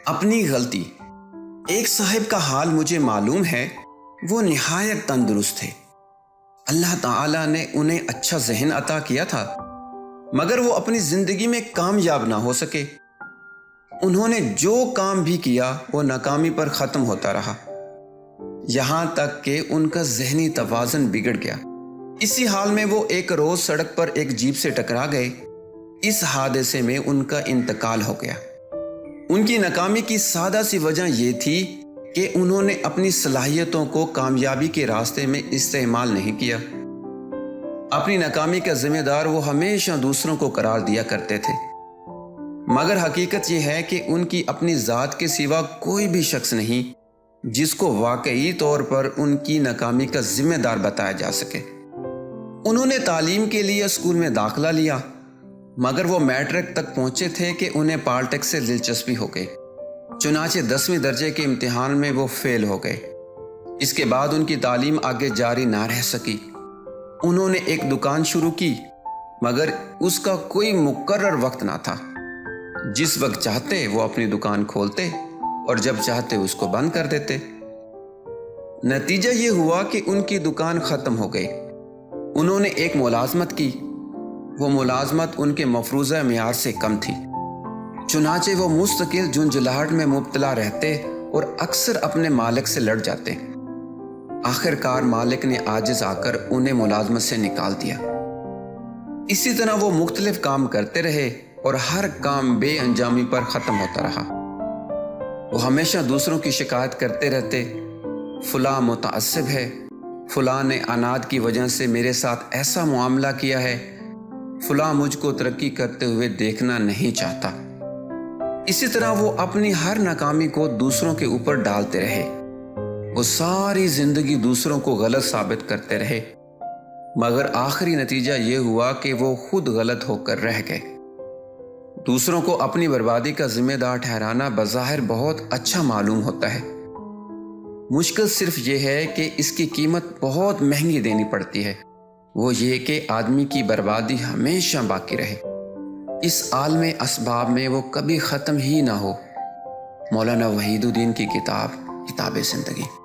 اپنی غلطی۔ ایک صاحب کا حال مجھے معلوم ہے، وہ نہایت تندرست تھے۔ اللہ تعالیٰ نے انہیں اچھا ذہن عطا کیا تھا، مگر وہ اپنی زندگی میں کامیاب نہ ہو سکے۔ انہوں نے جو کام بھی کیا وہ ناکامی پر ختم ہوتا رہا، یہاں تک کہ ان کا ذہنی توازن بگڑ گیا۔ اسی حال میں وہ ایک روز سڑک پر ایک جیپ سے ٹکرا گئے۔ اس حادثے میں ان کا انتقال ہو گیا۔ ان کی ناکامی کی سادہ سی وجہ یہ تھی کہ انہوں نے اپنی صلاحیتوں کو کامیابی کے راستے میں استعمال نہیں کیا۔ اپنی ناکامی کا ذمہ دار وہ ہمیشہ دوسروں کو قرار دیا کرتے تھے، مگر حقیقت یہ ہے کہ ان کی اپنی ذات کے سوا کوئی بھی شخص نہیں جس کو واقعی طور پر ان کی ناکامی کا ذمہ دار بتایا جا سکے۔ انہوں نے تعلیم کے لیے اسکول میں داخلہ لیا، مگر وہ میٹرک تک پہنچے تھے کہ انہیں پالیٹکس سے دلچسپی ہو گئی۔ چنانچہ 10ویں درجے کے امتحان میں وہ فیل ہو گئے۔ اس کے بعد ان کی تعلیم آگے جاری نہ رہ سکی۔ انہوں نے ایک دکان شروع کی، مگر اس کا کوئی مقرر وقت نہ تھا۔ جس وقت چاہتے وہ اپنی دکان کھولتے اور جب چاہتے اس کو بند کر دیتے۔ نتیجہ یہ ہوا کہ ان کی دکان ختم ہو گئی۔ انہوں نے ایک ملازمت کی، وہ ملازمت ان کے مفروضہ معیار سے کم تھی، چنانچہ وہ مستقل جھنجھلاہٹ میں مبتلا رہتے اور اکثر اپنے مالک سے لڑ جاتے۔ آخر کار مالک نے عاجز آ کر انہیں ملازمت سے نکال دیا۔ اسی طرح وہ مختلف کام کرتے رہے اور ہر کام بے انجامی پر ختم ہوتا رہا۔ وہ ہمیشہ دوسروں کی شکایت کرتے رہتے، فلاں متعصب ہے، فلاں نے عناد کی وجہ سے میرے ساتھ ایسا معاملہ کیا ہے، فلاں مجھ کو ترقی کرتے ہوئے دیکھنا نہیں چاہتا۔ اسی طرح وہ اپنی ہر ناکامی کو دوسروں کے اوپر ڈالتے رہے۔ وہ ساری زندگی دوسروں کو غلط ثابت کرتے رہے، مگر آخری نتیجہ یہ ہوا کہ وہ خود غلط ہو کر رہ گئے۔ دوسروں کو اپنی بربادی کا ذمہ دار ٹھہرانا بظاہر بہت اچھا معلوم ہوتا ہے، مشکل صرف یہ ہے کہ اس کی قیمت بہت مہنگی دینی پڑتی ہے، وہ یہ کہ آدمی کی بربادی ہمیشہ باقی رہے، اس عالم اسباب میں وہ کبھی ختم ہی نہ ہو۔ مولانا وحید الدین کی کتاب زندگی۔